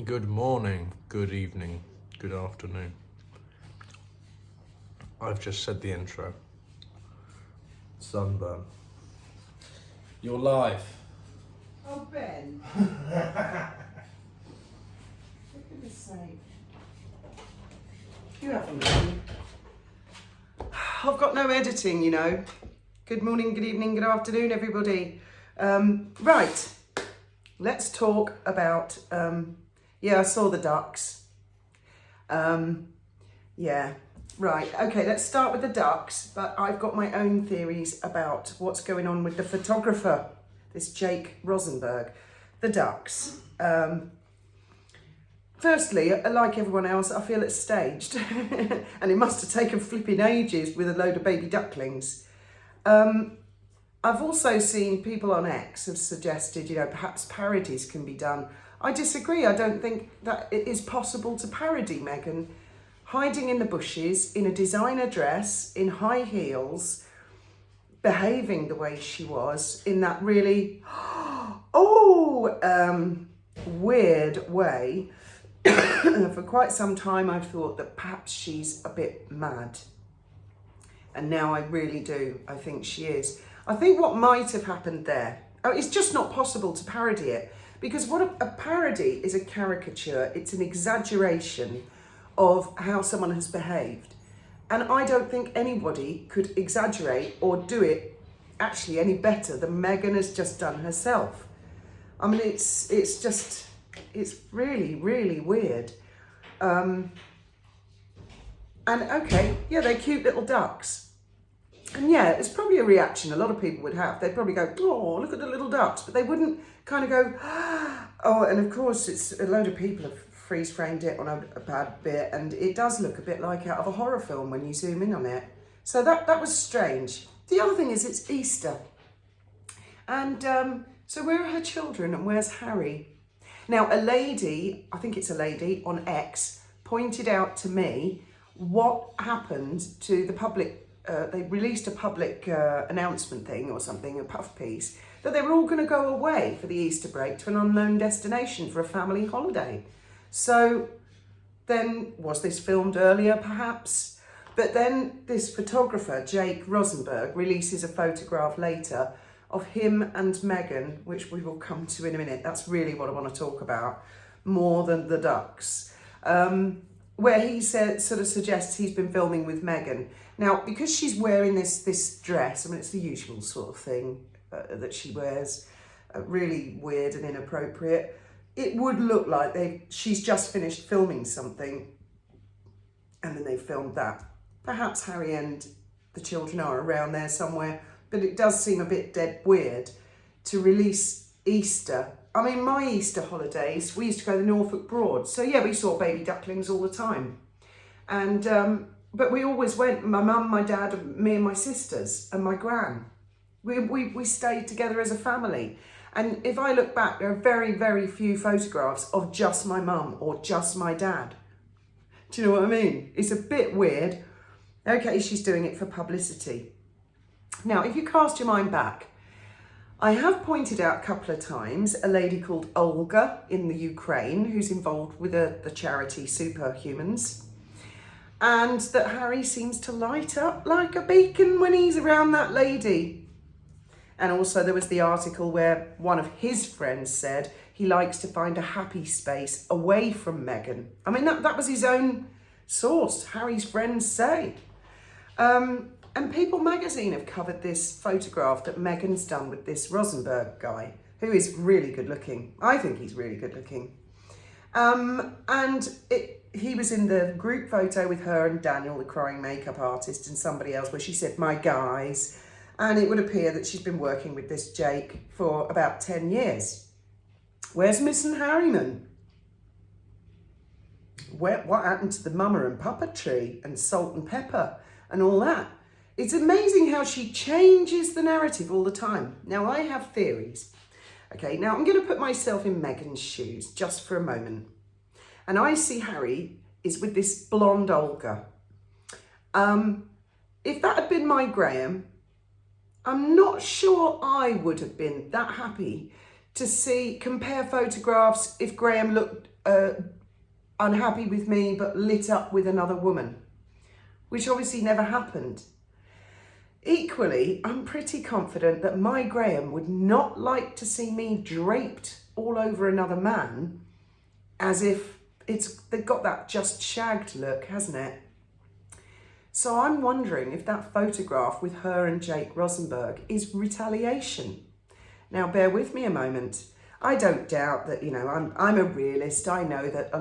Good morning, good evening, good afternoon. I've just said the intro. Sunburn. You're live. Oh, Ben. For goodness sake. You haven't been. I've got no editing, you know. Good morning, good evening, good afternoon, everybody. Right. Let's talk about, I saw the ducks. Right, okay, let's start with the ducks, but I've got my own theories about what's going on with the photographer, this Jake Rosenberg. The ducks. Firstly, like everyone else, I feel it's staged, and it must have taken flipping ages with a load of baby ducklings. I've also seen people on X have suggested, perhaps parodies can be done. I disagree. I don't think that it is possible to parody Meghan hiding in the bushes in a designer dress, in high heels, behaving the way she was in that really, weird way. For quite some time, I've thought that perhaps she's a bit mad. And now I really do. I think she is. I think what might have happened there, it's just not possible to parody it, because what a parody is a caricature. It's an exaggeration of how someone has behaved. And I don't think anybody could exaggerate or do it actually any better than Meghan has just done herself. I mean, it's really, really weird. And okay, yeah, they're cute little ducks. And yeah, it's probably a reaction a lot of people would have. They'd probably go, oh, look at the little ducks. But they wouldn't kind of go, oh, and of course, it's a load of people have freeze framed it on a bad bit. And it does look a bit like out of a horror film when you zoom in on it. So that was strange. The other thing is it's Easter. And so where are her children and where's Harry? Now, a lady, I think it's a lady on X, pointed out to me what happened to the public. They released a public announcement thing or something, a puff piece, that they were all going to go away for the Easter break to an unknown destination for a family holiday. So then, was this filmed earlier perhaps? But then this photographer, Jake Rosenberg, releases a photograph later of him and Meghan, which we will come to in a minute. That's really what I want to talk about, more than the ducks. Where he sort of suggests he's been filming with Meghan. Now, because she's wearing this dress, I mean, it's the usual sort of thing that she wears, really weird and inappropriate. It would look like she's just finished filming something and then they filmed that. Perhaps Harry and the children are around there somewhere, but it does seem a bit dead weird to release Easter. I mean, my Easter holidays, we used to go to Norfolk Broad. So yeah, we saw baby ducklings all the time. And, but we always went, my mum, my dad, me and my sisters and my gran. We stayed together as a family. And if I look back, there are very, very few photographs of just my mum or just my dad. Do you know what I mean? It's a bit weird. Okay, she's doing it for publicity. Now, if you cast your mind back, I have pointed out a couple of times a lady called Olga in the Ukraine who's involved with the charity Superhumans, and that Harry seems to light up like a beacon when he's around that lady. And also there was the article where one of his friends said he likes to find a happy space away from Meghan. I mean, that was his own source, Harry's friends say. And People magazine have covered this photograph that Meghan's done with this Rosenberg guy, who is really good looking. I think he's really good looking. He was in the group photo with her and Daniel, the crying makeup artist, and somebody else where she said, my guys. And it would appear that she's been working with this Jake for about 10 years. Where's Miss and Harryman? What happened to the mama and papa tree and salt and pepper and all that? It's amazing how she changes the narrative all the time. Now, I have theories. Okay, now I'm going to put myself in Meghan's shoes just for a moment. And I see Harry is with this blonde Olga. If that had been my Graham, I'm not sure I would have been that happy to compare photographs if Graham looked unhappy with me but lit up with another woman, which obviously never happened. Equally, I'm pretty confident that my Graham would not like to see me draped all over another man, as if they've got that just shagged look, hasn't it? So I'm wondering if that photograph with her and Jake Rosenberg is retaliation. Now, bear with me a moment. I don't doubt that, I'm a realist. I know that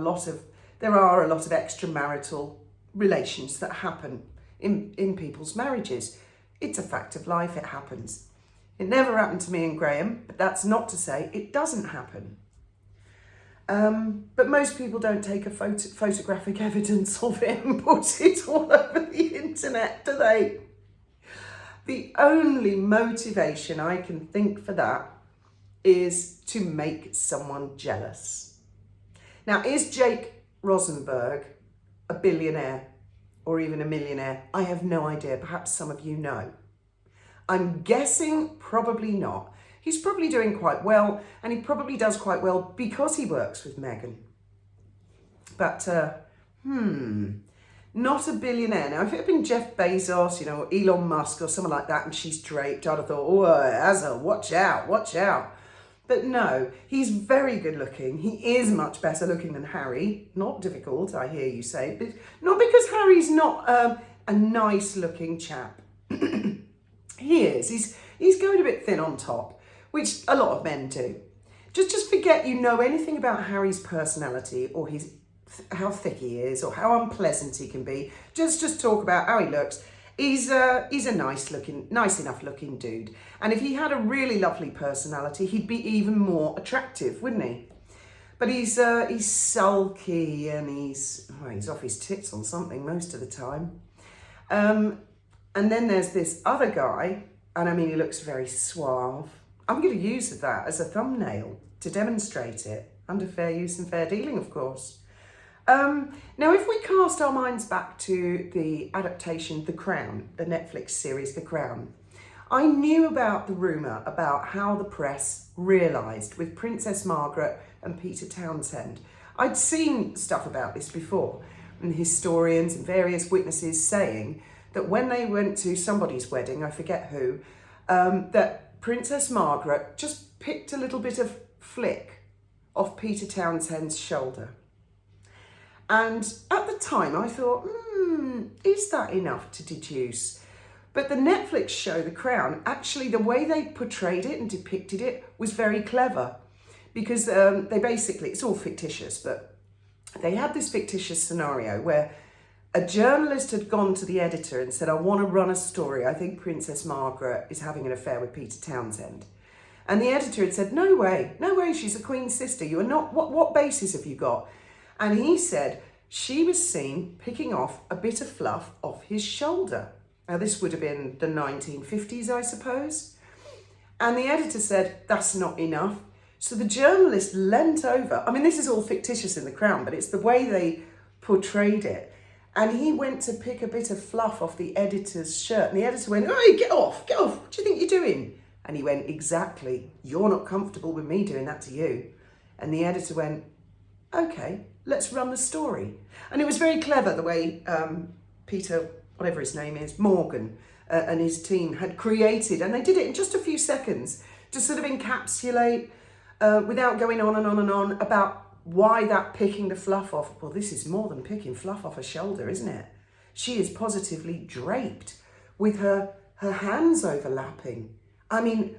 there are a lot of extramarital relations that happen in people's marriages. It's a fact of life, it happens. It never happened to me and Graham, but that's not to say it doesn't happen. But most people don't take a photographic evidence of it and put it all over the internet, do they? The only motivation I can think for that is to make someone jealous. Now, is Jake Rosenberg a billionaire or even a millionaire? I have no idea. Perhaps some of you know. I'm guessing probably not. He's probably doing quite well, and he probably does quite well because he works with Meghan. But, not a billionaire. Now, if it had been Jeff Bezos, or Elon Musk or someone like that, and she's draped, I'd have thought, oh, Azza, watch out, watch out. But no, he's very good looking. He is much better looking than Harry. Not difficult, I hear you say, but not because Harry's not a nice looking chap. He is. He's going a bit thin on top, which a lot of men do. Just forget you know anything about Harry's personality or how thick he is or how unpleasant he can be. Just talk about how he looks. He's a nice enough looking dude. And if he had a really lovely personality, he'd be even more attractive, wouldn't he? But he's sulky and he's off his tits on something most of the time. And then there's this other guy, and I mean, he looks very suave. I'm going to use that as a thumbnail to demonstrate it, under fair use and fair dealing, of course. Now, if we cast our minds back to the adaptation, The Crown, the Netflix series, The Crown, I knew about the rumour about how the press realised with Princess Margaret and Peter Townsend. I'd seen stuff about this before, and historians and various witnesses saying that when they went to somebody's wedding, I forget who, that Princess Margaret just picked a little bit of flick off Peter Townsend's shoulder. And at the time I thought, is that enough to deduce? But the Netflix show, The Crown, actually the way they portrayed it and depicted it was very clever. Because they basically, it's all fictitious, but they had this fictitious scenario where a journalist had gone to the editor and said, I want to run a story. I think Princess Margaret is having an affair with Peter Townsend. And the editor had said, no way, she's the Queen's sister. You are not, what basis have you got? And he said she was seen picking off a bit of fluff off his shoulder. Now, this would have been the 1950s, I suppose. And the editor said, that's not enough. So the journalist leant over. I mean, this is all fictitious in The Crown, but it's the way they portrayed it. And he went to pick a bit of fluff off the editor's shirt. And the editor went, hey, get off. What do you think you're doing? And he went, exactly. You're not comfortable with me doing that to you. And the editor went, okay, let's run the story. And it was very clever the way Peter, whatever his name is, Morgan, and his team had created. And they did it in just a few seconds to sort of encapsulate, without going on and on and on, about why that picking the fluff off. Well, this is more than picking fluff off her shoulder, isn't it? She is positively draped with her hands overlapping. I mean,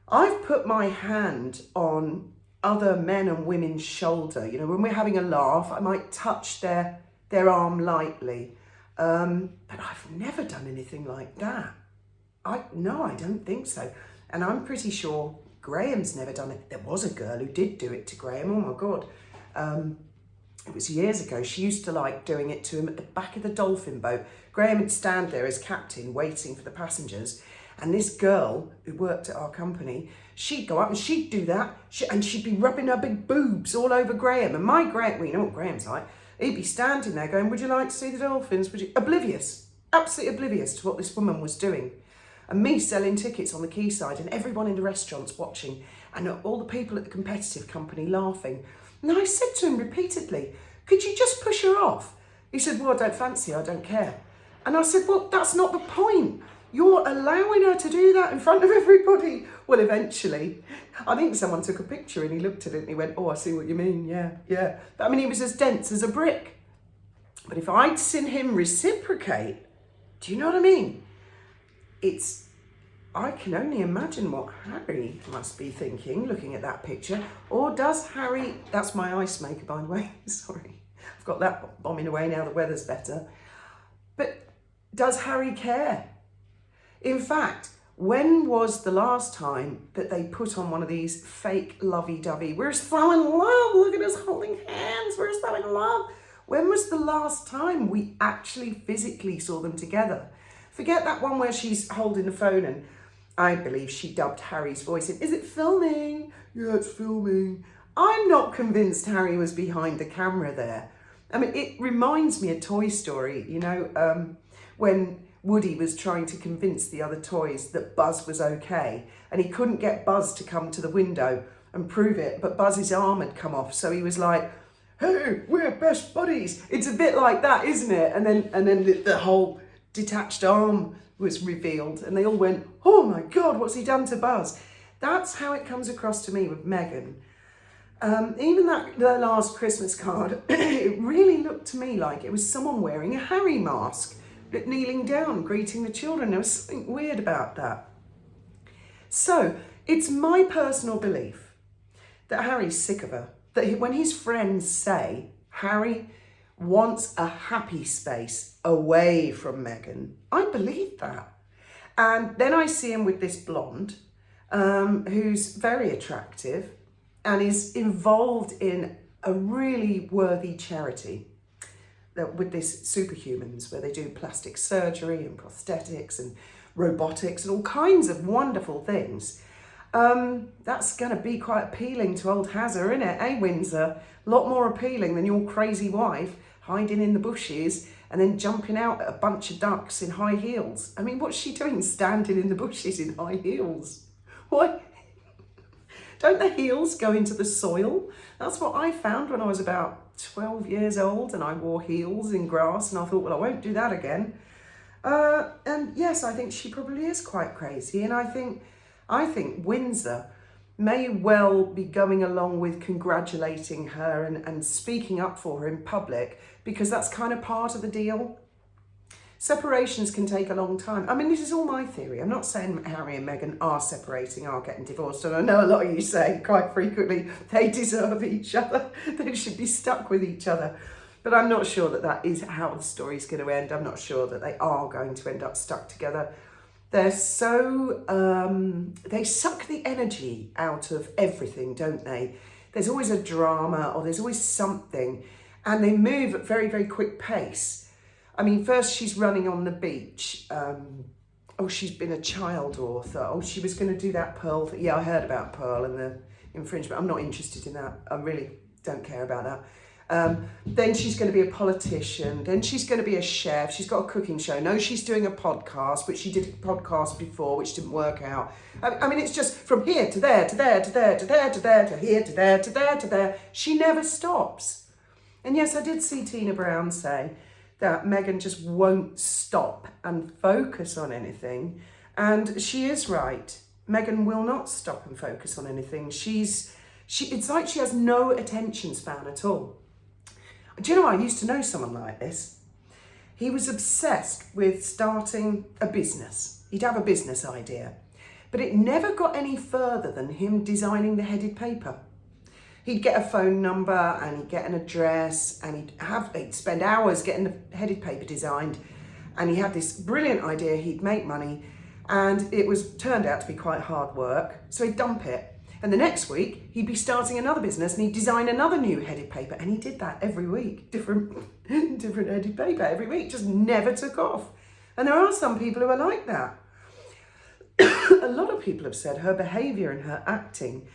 I've put my hand on other men and women's shoulder. When we're having a laugh, I might touch their arm lightly. But I've never done anything like that. No, I don't think so. And I'm pretty sure Graham's never done it. There was a girl who did do it to Graham. Oh my God. It was years ago. She used to like doing it to him at the back of the dolphin boat. Graham would stand there as captain waiting for the passengers. And this girl who worked at our company, she'd go up and she'd do that. And she'd be rubbing her big boobs all over Graham. And my Graham, well, you know what Graham's like. He'd be standing there going, would you like to see the dolphins? Oblivious, absolutely oblivious to what this woman was doing. And me selling tickets on the quayside and everyone in the restaurants watching. and all the people at the competitive company laughing. And I said to him repeatedly, could you just push her off? He said, well, I don't fancy her, I don't care. And I said, well, that's not the point. You're allowing her to do that in front of everybody. Well, eventually, I think someone took a picture and he looked at it and he went, oh, I see what you mean, yeah. But I mean, he was as dense as a brick. But if I'd seen him reciprocate, do you know what I mean? I can only imagine what Harry must be thinking, looking at that picture. Or does Harry, that's my ice maker, by the way, sorry. I've got that bombing away now, the weather's better. But does Harry care? In fact, when was the last time that they put on one of these fake lovey-dovey, we're so in love, look at us holding hands, we're so in love. When was the last time we actually physically saw them together? Forget that one where she's holding the phone and I believe she dubbed Harry's voice in. Is it filming? Yeah, it's filming. I'm not convinced Harry was behind the camera there. I mean, it reminds me of Toy Story, you know, when Woody was trying to convince the other toys that Buzz was okay, and he couldn't get Buzz to come to the window and prove it, but Buzz's arm had come off, so he was like, hey, we're best buddies. It's a bit like that, isn't it? And then the whole detached arm was revealed, and they all went, oh my God, what's he done to Buzz? That's how it comes across to me with Meghan. Even the last Christmas card, it really looked to me like it was someone wearing a Harry mask, but kneeling down, greeting the children. There was something weird about that. So it's my personal belief that Harry's sick of her, that when his friends say Harry wants a happy space away from Meghan, I believe that. And then I see him with this blonde, who's very attractive and is involved in a really worthy charity with this superhumans, where they do plastic surgery and prosthetics and robotics and all kinds of wonderful things. That's going to be quite appealing to old Hazard, isn't it? Eh, Windsor? A lot more appealing than your crazy wife hiding in the bushes and then jumping out at a bunch of ducks in high heels. I mean, what's she doing standing in the bushes in high heels? Why? Don't the heels go into the soil? That's what I found when I was about 12 years old and I wore heels in grass, and I thought, well, I won't do that again. And yes, I think she probably is quite crazy. And I think Windsor may well be going along with congratulating her and speaking up for her in public, because that's kind of part of the deal. Separations can take a long time. I mean, this is all my theory. I'm not saying Harry and Meghan are separating, are getting divorced. And I know a lot of you say quite frequently they deserve each other. They should be stuck with each other. But I'm not sure that is how the story's going to end. I'm not sure that they are going to end up stuck together. They're so, they suck the energy out of everything, don't they? There's always a drama or there's always something, and they move at very, very quick pace. I mean, first she's running on the beach. She's been a child author. Oh, she was going to do that Pearl thing. Yeah, I heard about Pearl and the infringement. I'm not interested in that. I really don't care about that. Then she's going to be a politician. Then she's going to be a chef. She's got a cooking show. No, she's doing a podcast, which she did a podcast before, which didn't work out. I mean, it's just from here to there, to there, to there, to there, to there, to here, to there, to there, to there. She never stops. And yes, I did see Tina Brown say that Meghan just won't stop and focus on anything. And she is right. Meghan will not stop and focus on anything. It's like she has no attention span at all. Do you know, I used to know someone like this. He was obsessed with starting a business. He'd have a business idea, but it never got any further than him designing the headed paper. He'd get a phone number and he'd get an address and he'd spend hours getting the headed paper designed, and he had this brilliant idea. He'd make money, and it turned out to be quite hard work, so he'd dump it. And the next week, he'd be starting another business and he'd design another new headed paper. And he did that every week, different headed paper every week, just never took off. And there are some people who are like that. A lot of people have said her behaviour and her acting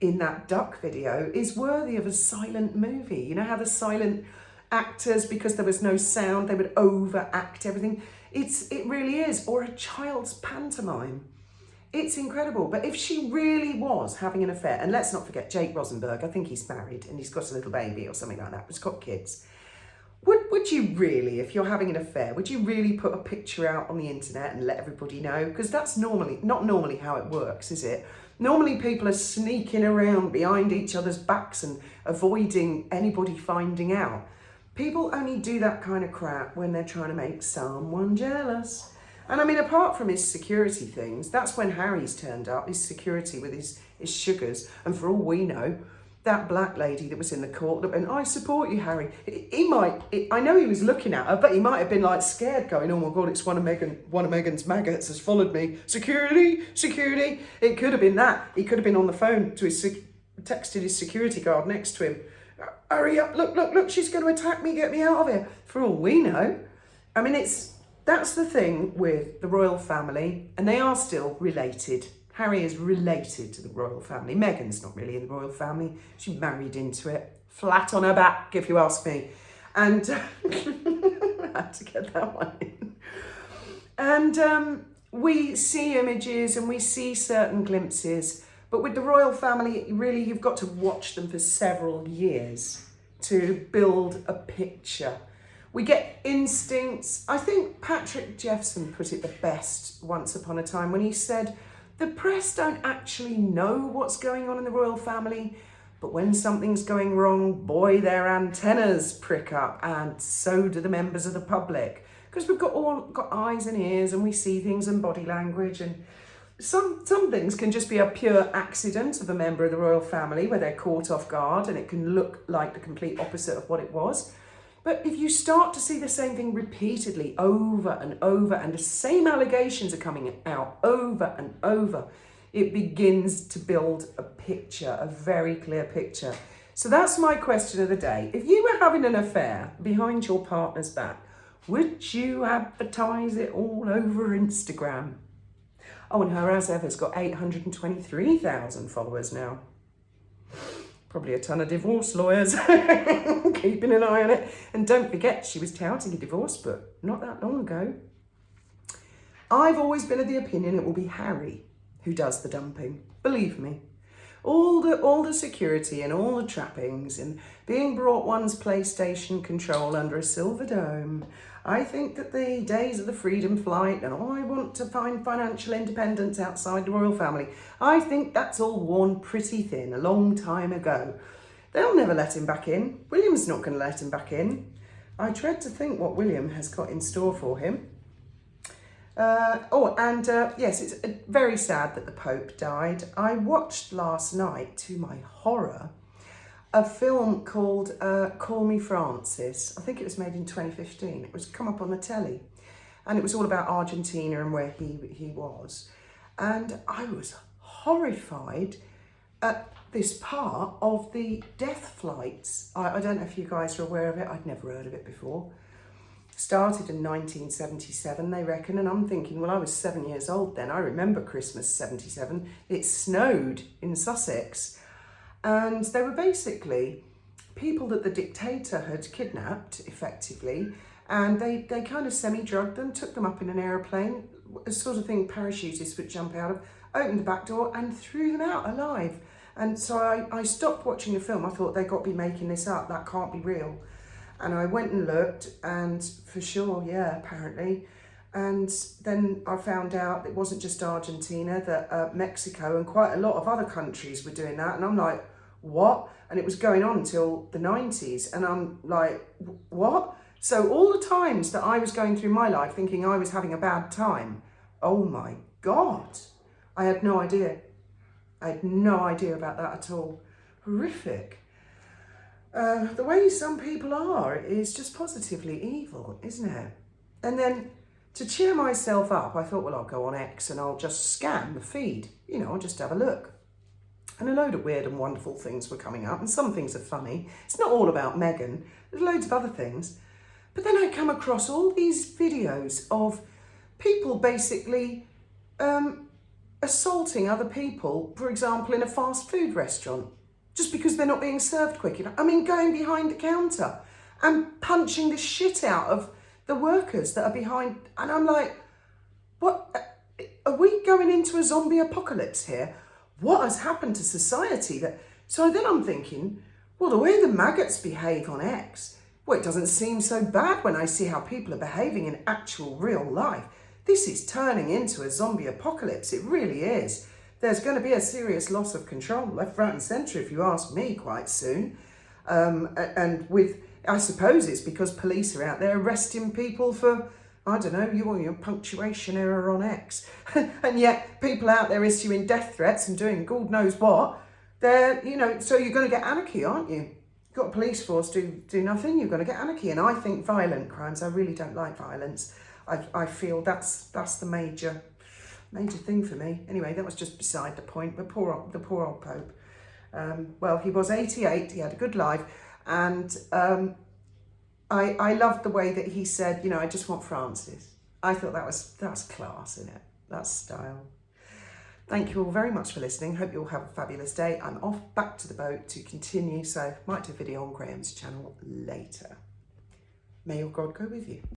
in that duck video is worthy of a silent movie. You know how the silent actors, because there was no sound, they would overact everything. It really is, or a child's pantomime. It's incredible. But if she really was having an affair, and let's not forget Jake Rosenberg, I think he's married and he's got a little baby or something like that. He's got kids. Would you really, if you're having an affair, would you really put a picture out on the internet and let everybody know? Because that's not normally how it works, is it? Normally people are sneaking around behind each other's backs and avoiding anybody finding out. People only do that kind of crap when they're trying to make someone jealous. And I mean, apart from his security things, that's when Harry's turned up, his security with his sugars. And for all we know, that black lady that was in the court, and I support you, Harry. I know he was looking at her, but he might have been like scared, going, "Oh my God, it's one of Meghan's maggots has followed me. Security, security." It could have been that. He could have been on the phone to texted his security guard next to him. "Hurry up! Look! She's going to attack me. Get me out of here." For all we know, I mean, that's the thing with the royal family, and they are still related. Harry is related to the royal family. Meghan's not really in the royal family. She married into it. Flat on her back, if you ask me. And I had to get that one in. And we see images and we see certain glimpses. But with the royal family, really, you've got to watch them for several years to build a picture. We get instincts. I think Patrick Jeffson put it the best once upon a time when he said, the press don't actually know what's going on in the royal family, but when something's going wrong, boy, their antennas prick up, and so do the members of the public. Because we've got eyes and ears, and we see things and body language, and some things can just be a pure accident of a member of the royal family where they're caught off guard, and it can look like the complete opposite of what it was. But if you start to see the same thing repeatedly over and over, and the same allegations are coming out over and over, it begins to build a picture, a very clear picture. So that's my question of the day. If you were having an affair behind your partner's back, would you advertise it all over Instagram? Oh, and her as ever's got 823,000 followers now. Probably a ton of divorce lawyers keeping an eye on it. And don't forget, she was touting a divorce book not that long ago. I've always been of the opinion it will be Harry who does the dumping. Believe me. All the security and all the trappings and being brought one's PlayStation control under a silver dome. I think that the days of the freedom flight and I want to find financial independence outside the royal family, I think that's all worn pretty thin a long time ago. They'll never let him back in. William's not going to let him back in. I dread to think what William has got in store for him. Yes, it's very sad that the Pope died. I watched last night, to my horror, a film called Call Me Francis. I think it was made in 2015. It was come up on the telly. And it was all about Argentina and where he was. And I was horrified at this part of the death flights. I don't know if you guys are aware of it. I'd never heard of it before. Started in 1977, they reckon, and I'm thinking, well, I was 7 years old then. I remember Christmas 77. It snowed in Sussex, and they were basically people that the dictator had kidnapped, effectively, and they kind of semi-drugged them, took them up in an aeroplane, a sort of thing parachutists would jump out of, opened the back door and threw them out alive. And so I stopped watching the film. I thought, they got to be making this up. That can't be real. And I went and looked, and for sure, yeah, apparently. And then I found out it wasn't just Argentina, that Mexico and quite a lot of other countries were doing that. And I'm like, what? And it was going on until the 90s. And I'm like, what? So all the times that I was going through my life thinking I was having a bad time, oh my God, I had no idea. I had no idea about that at all. Horrific. The way some people are is just positively evil, isn't it? And then to cheer myself up, I thought, well, I'll go on X and I'll just scan the feed. You know, I'll just have a look. And a load of weird and wonderful things were coming up, and some things are funny. It's not all about Meghan. There's loads of other things. But then I come across all these videos of people basically assaulting other people, for example, in a fast food restaurant, just because they're not being served quick enough. I mean, going behind the counter and punching the shit out of the workers that are behind. And I'm like, what? are we going into a zombie apocalypse here? What has happened to society? So then I'm thinking, well, the way the maggots behave on X, well, it doesn't seem so bad when I see how people are behaving in actual real life. This is turning into a zombie apocalypse. It really is. There's going to be a serious loss of control, left, right and centre, if you ask me, quite soon. And with, I suppose it's because police are out there arresting people for, I don't know, your punctuation error on X. And yet people out there issuing death threats and doing God knows what. They're, so you're going to get anarchy, aren't you? You've got a police force do nothing, you're going to get anarchy. And I think violent crimes, I really don't like violence. I feel that's the major thing for me. Anyway, that was just beside the point. But the poor old Pope. Well, he was 88. He had a good life, and I loved the way that he said, I just want Francis. I thought that's class, isn't it? That's style. Thank you all very much for listening. Hope you all have a fabulous day. I'm off back to the boat to continue, so might do a video on Graham's channel later. May your God go with you.